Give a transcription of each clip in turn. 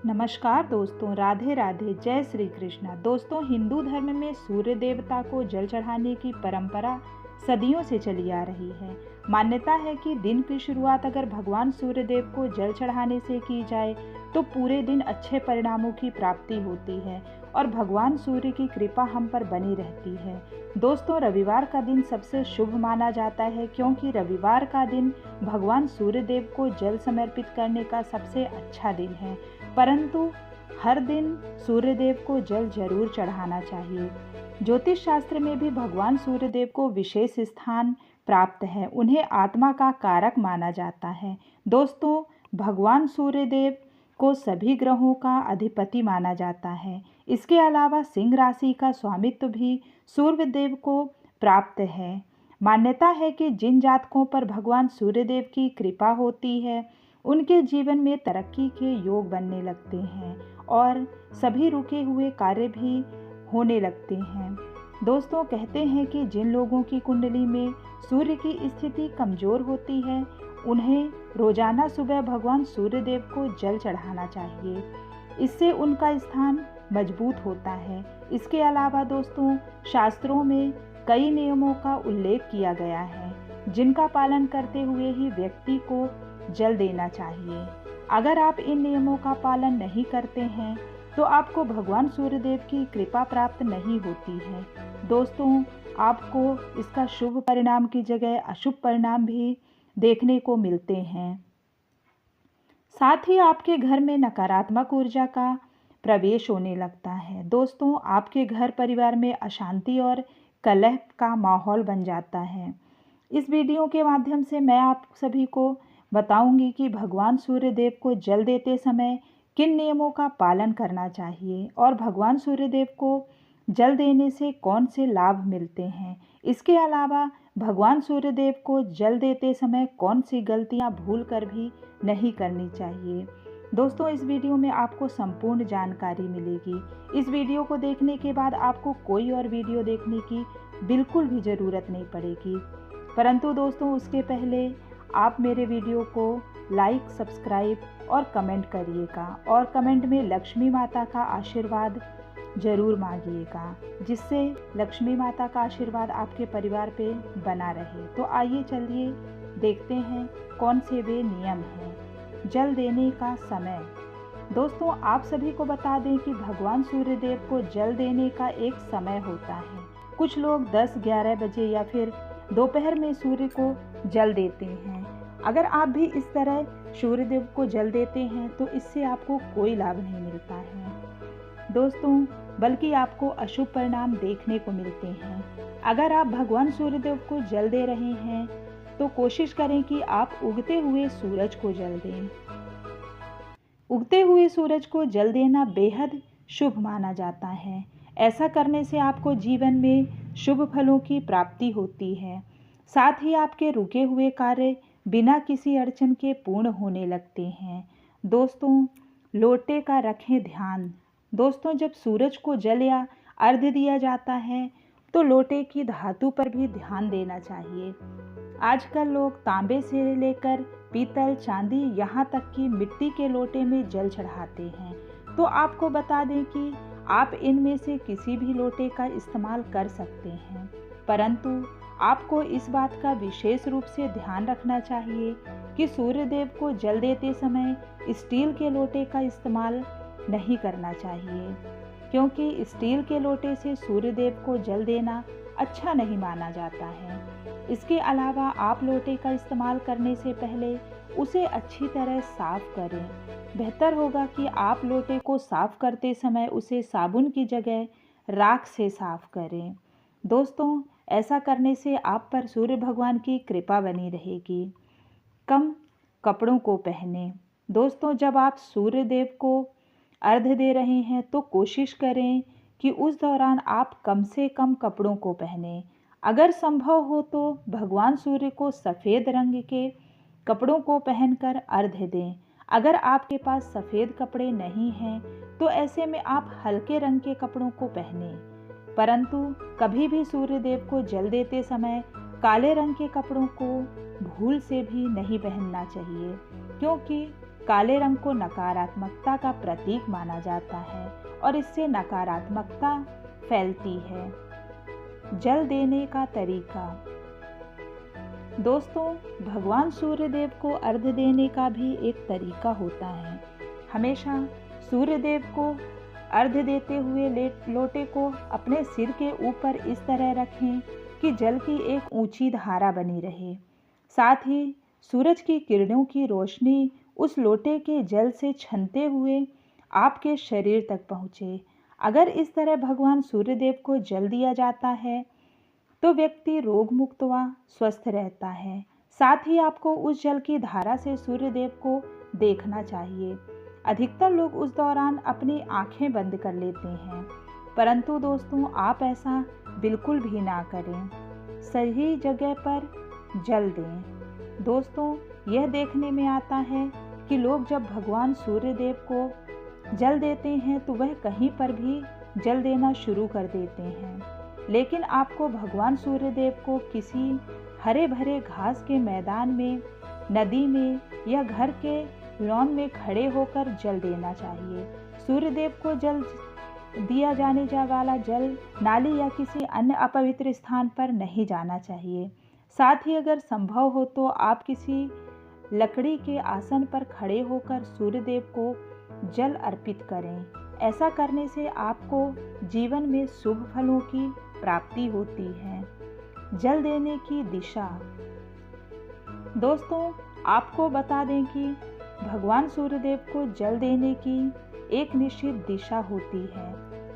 नमस्कार दोस्तों, राधे राधे, जय श्री कृष्णा। दोस्तों, हिंदू धर्म में सूर्य देवता को जल चढ़ाने की परंपरा सदियों से चली आ रही है। मान्यता है कि दिन की शुरुआत अगर भगवान सूर्य देव को जल चढ़ाने से की जाए तो पूरे दिन अच्छे परिणामों की प्राप्ति होती है और भगवान सूर्य की कृपा हम पर बनी रहती है। दोस्तों, रविवार का दिन सबसे शुभ माना जाता है क्योंकि रविवार का दिन भगवान सूर्य देव को जल समर्पित करने का सबसे अच्छा दिन है। परंतु हर दिन सूर्य देव को जल जरूर चढ़ाना चाहिए। ज्योतिष शास्त्र में भी भगवान सूर्य देव को विशेष स्थान प्राप्त है। उन्हें आत्मा का कारक माना जाता है। दोस्तों, भगवान सूर्य देव को सभी ग्रहों का अधिपति माना जाता है। इसके अलावा सिंह राशि का स्वामित्व भी सूर्य देव को प्राप्त है। मान्यता है कि जिन जातकों पर भगवान सूर्य देव की कृपा होती है उनके जीवन में तरक्की के योग बनने लगते हैं और सभी रुके हुए कार्य भी होने लगते हैं। दोस्तों, कहते हैं कि जिन लोगों की कुंडली में सूर्य की स्थिति कमज़ोर होती है उन्हें रोजाना सुबह भगवान सूर्य देव को जल चढ़ाना चाहिए। इससे उनका स्थान मजबूत होता है। इसके अलावा दोस्तों, शास्त्रों में कई नियमों का उल्लेख किया गया है जिनका पालन करते हुए ही व्यक्ति को जल देना चाहिए। अगर आप इन नियमों का पालन नहीं करते हैं तो आपको भगवान सूर्यदेव की कृपा प्राप्त नहीं होती है। दोस्तों, आपको इसका शुभ परिणाम की जगह अशुभ परिणाम भी देखने को मिलते हैं। साथ ही आपके घर में नकारात्मक ऊर्जा का प्रवेश होने लगता है। दोस्तों, आपके घर परिवार में अशांति और कलह का माहौल बन जाता है। इस वीडियो के माध्यम से मैं आप सभी को बताऊंगी कि भगवान सूर्य देव को जल देते समय किन नियमों का पालन करना चाहिए और भगवान सूर्य देव को जल देने से कौन से लाभ मिलते हैं। इसके अलावा भगवान सूर्य देव को जल देते समय कौन सी गलतियां भूल कर भी नहीं करनी चाहिए। दोस्तों, इस वीडियो में आपको संपूर्ण जानकारी मिलेगी। इस वीडियो को देखने के बाद आपको कोई और वीडियो देखने की बिल्कुल भी ज़रूरत नहीं पड़ेगी। परंतु दोस्तों, उसके पहले आप मेरे वीडियो को लाइक, सब्सक्राइब और कमेंट करिएगा और कमेंट में लक्ष्मी माता का आशीर्वाद ज़रूर मांगिएगा, जिससे लक्ष्मी माता का आशीर्वाद आपके परिवार पे बना रहे। तो आइए चलिए देखते हैं कौन से वे नियम हैं। जल देने का समय। दोस्तों, आप सभी को बता दें कि भगवान सूर्य देव को जल देने का एक समय होता है। कुछ लोग 10-11 बजे या फिर दोपहर में सूर्य को जल देते हैं। अगर आप भी इस तरह सूर्य देव को जल देते हैं तो इससे आपको कोई लाभ नहीं मिलता है दोस्तों, बल्कि आपको अशुभ परिणाम देखने को मिलते हैं। अगर आप भगवान सूर्य देव को जल दे रहे हैं तो कोशिश करें कि आप उगते हुए सूरज को जल दें। उगते हुए सूरज को जल देना बेहद शुभ माना जाता है। ऐसा करने से आपको जीवन में शुभ फलों की प्राप्ति होती है। साथ ही आपके रुके हुए कार्य बिना किसी अड़चन के पूर्ण होने लगते हैं। दोस्तों, लोटे का रखें ध्यान। दोस्तों, जब सूरज को जल या अर्घ्य दिया जाता है तो लोटे की धातु पर भी ध्यान देना चाहिए। आजकल लोग तांबे से लेकर पीतल, चांदी, यहाँ तक कि मिट्टी के लोटे में जल चढ़ाते हैं। तो आपको बता दें कि आप इनमें से किसी भी लोटे का इस्तेमाल कर सकते हैं, परंतु आपको इस बात का विशेष रूप से ध्यान रखना चाहिए कि सूर्य देव को जल देते समय स्टील के लोटे का इस्तेमाल नहीं करना चाहिए, क्योंकि स्टील के लोटे से सूर्य देव को जल देना अच्छा नहीं माना जाता है। इसके अलावा आप लोटे का इस्तेमाल करने से पहले उसे अच्छी तरह साफ करें। बेहतर होगा कि आप लोटे को साफ करते समय उसे साबुन की जगह राख से साफ करें। दोस्तों, ऐसा करने से आप पर सूर्य भगवान की कृपा बनी रहेगी। कम कपड़ों को पहने। दोस्तों, जब आप सूर्य देव को अर्घ्य दे रहे हैं तो कोशिश करें कि उस दौरान आप कम से कम कपड़ों को पहनें। अगर संभव हो तो भगवान सूर्य को सफ़ेद रंग के कपड़ों को पहनकर अर्घ्य दें। अगर आपके पास सफ़ेद कपड़े नहीं हैं तो ऐसे में आप हल्के रंग के कपड़ों को पहनें, परंतु कभी भी सूर्य देव को जल देते समय काले रंग के कपड़ों को भूल से भी नहीं पहनना चाहिए, क्योंकि काले रंग को नकारात्मकता का प्रतीक माना जाता है और इससे नकारात्मकता फैलती है। जल देने का तरीका। दोस्तों, भगवान सूर्यदेव को अर्घ्य देने का भी एक तरीका होता है। हमेशा सूर्यदेव को अर्घ्य देते हुए लोटे को अपने सिर के ऊपर इस तरह रखें कि जल की एक ऊंची धारा बनी रहे। साथ ही सूरज की किरणों की रोशनी उस लोटे के जल से छनते हुए आपके शरीर तक पहुँचे। अगर इस तरह भगवान सूर्यदेव को जल दिया जाता है तो व्यक्ति रोग मुक्त व स्वस्थ रहता है। साथ ही आपको उस जल की धारा से सूर्यदेव को देखना चाहिए। अधिकतर लोग उस दौरान अपनी आंखें बंद कर लेते हैं, परंतु दोस्तों आप ऐसा बिल्कुल भी ना करें। सही जगह पर जल दें। दोस्तों, यह देखने में आता है कि लोग जब भगवान सूर्यदेव को जल देते हैं तो वह कहीं पर भी जल देना शुरू कर देते हैं, लेकिन आपको भगवान सूर्यदेव को किसी हरे भरे घास के मैदान में, नदी में या घर के लॉन में खड़े होकर जल देना चाहिए। सूर्यदेव को जल दिया जाने वाला जल नाली या किसी अन्य अपवित्र स्थान पर नहीं जाना चाहिए। साथ ही अगर संभव हो तो आप किसी लकड़ी के आसन पर खड़े होकर सूर्यदेव को जल अर्पित करें। ऐसा करने से आपको जीवन में शुभ फलों की प्राप्ति होती है। जल देने की दिशा। दोस्तों, आपको बता दें कि भगवान सूर्यदेव को जल देने की एक निश्चित दिशा होती है।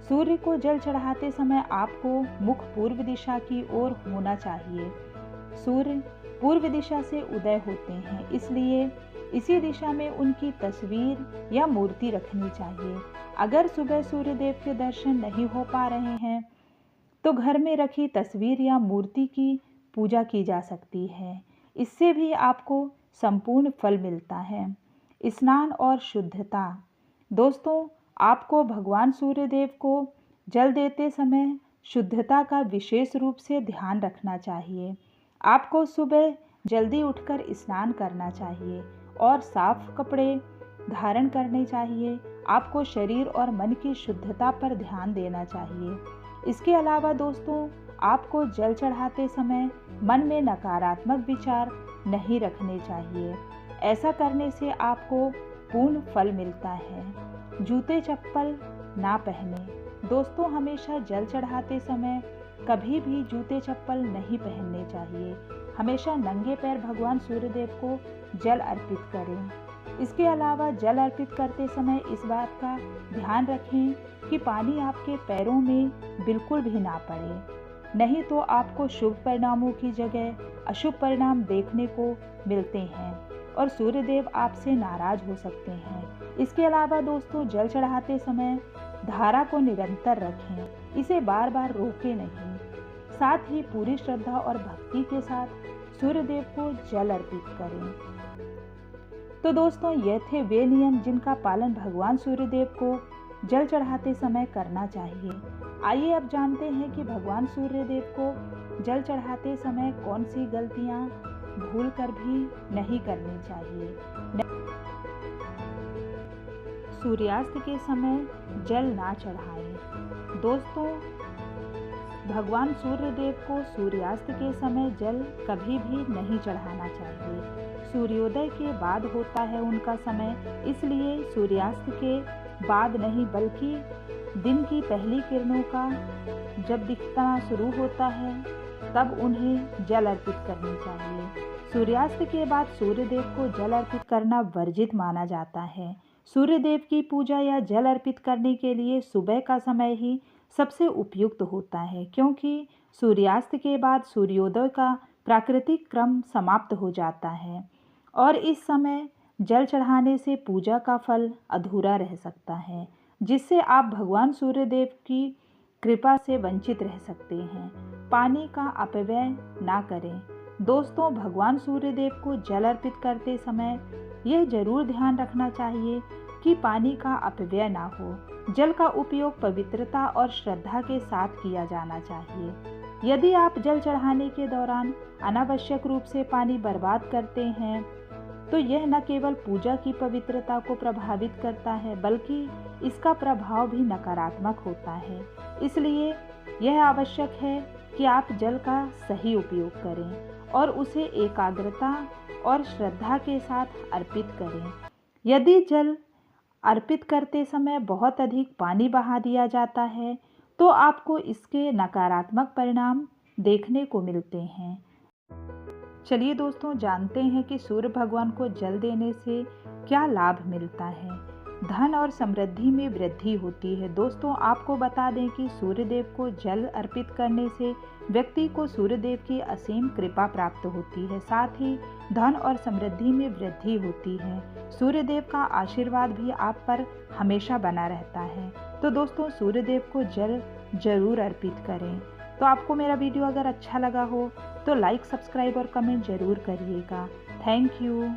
सूर्य को जल चढ़ाते समय आपको मुख पूर्व दिशा की ओर होना चाहिए। सूर्य पूर्व दिशा से उदय होते हैं, इसलिए इसी दिशा में उनकी तस्वीर या मूर्ति रखनी चाहिए। अगर सुबह सूर्यदेव के दर्शन नहीं हो पा रहे हैं तो घर में रखी तस्वीर या मूर्ति की पूजा की जा सकती है। इससे भी आपको संपूर्ण फल मिलता है। स्नान और शुद्धता। दोस्तों, आपको भगवान सूर्यदेव को जल देते समय शुद्धता का विशेष रूप से ध्यान रखना चाहिए। आपको सुबह जल्दी उठकर स्नान करना चाहिए और साफ कपड़े धारण करने चाहिए। आपको शरीर और मन की शुद्धता पर ध्यान देना चाहिए। इसके अलावा दोस्तों, आपको जल चढ़ाते समय मन में नकारात्मक विचार नहीं रखने चाहिए। ऐसा करने से आपको पूर्ण फल मिलता है। जूते चप्पल ना पहने। दोस्तों, हमेशा जल चढ़ाते समय कभी भी जूते चप्पल नहीं पहनने चाहिए। हमेशा नंगे पैर भगवान सूर्यदेव को जल अर्पित करें। इसके अलावा जल अर्पित करते समय इस बात का ध्यान रखें कि पानी आपके पैरों में बिल्कुल भी ना पड़े, नहीं तो आपको शुभ परिणामों की जगह अशुभ परिणाम देखने को मिलते हैं और सूर्यदेव आपसे नाराज हो सकते हैं। इसके अलावा दोस्तों, जल चढ़ाते समय धारा को निरंतर रखें, इसे बार बार रोकें नहीं। साथ ही पूरी श्रद्धा और भक्ति के साथ सूर्यदेव को जल अर्पित करें। तो दोस्तों, ये थे वे नियम जिनका पालन भगवान सूर्यदेव को जल चढ़ाते समय करना चाहिए। आइए अब जानते हैं कि भगवान सूर्यदेव को जल चढ़ाते समय कौन सी गलतियां भूल कर भी नहीं करनी चाहिए। सूर्यास्त के समय जल ना चढ़ाएं। दोस्तों, भगवान सूर्यदेव को सूर्यास्त के समय जल कभी भी नहीं चढ़ाना चाहिए। सूर्योदय के बाद होता है उनका समय, इसलिए सूर्यास्त के बाद नहीं बल्कि दिन की पहली किरणों का जब दिखना शुरू होता है तब उन्हें जल अर्पित करनी चाहिए। सूर्यास्त के बाद सूर्यदेव को जल अर्पित करना वर्जित माना जाता है। सूर्यदेव की पूजा या जल अर्पित करने के लिए सुबह का समय ही सबसे उपयुक्त होता है, क्योंकि सूर्यास्त के बाद सूर्योदय का प्राकृतिक क्रम समाप्त हो जाता है और इस समय जल चढ़ाने से पूजा का फल अधूरा रह सकता है, जिससे आप भगवान सूर्यदेव की कृपा से वंचित रह सकते हैं। पानी का अपव्यय ना करें। दोस्तों, भगवान सूर्यदेव को जल अर्पित करते समय यह जरूर ध्यान रखना चाहिए कि पानी का अपव्यय ना हो। जल का उपयोग पवित्रता और श्रद्धा के साथ किया जाना चाहिए। यदि आप जल चढ़ाने के दौरान अनावश्यक रूप से पानी बर्बाद करते हैं तो यह न केवल पूजा की पवित्रता को प्रभावित करता है बल्कि इसका प्रभाव भी नकारात्मक होता है। इसलिए यह आवश्यक है कि आप जल का सही उपयोग करें और उसे एकाग्रता और श्रद्धा के साथ अर्पित करें। यदि जल अर्पित करते समय बहुत अधिक पानी बहा दिया जाता है तो आपको इसके नकारात्मक परिणाम देखने को मिलते हैं। चलिए दोस्तों, जानते हैं कि सूर्य भगवान को जल देने से क्या लाभ मिलता है। धन और समृद्धि में वृद्धि होती है। दोस्तों, आपको बता दें कि सूर्यदेव को जल अर्पित करने से व्यक्ति को सूर्यदेव की असीम कृपा प्राप्त होती है। साथ ही धन और समृद्धि में वृद्धि होती है। सूर्यदेव का आशीर्वाद भी आप पर हमेशा बना रहता है। तो दोस्तों, सूर्यदेव को जल जरूर अर्पित करें। तो आपको मेरा वीडियो अगर अच्छा लगा हो तो लाइक, सब्सक्राइब और कमेंट जरूर करिएगा। Thank you.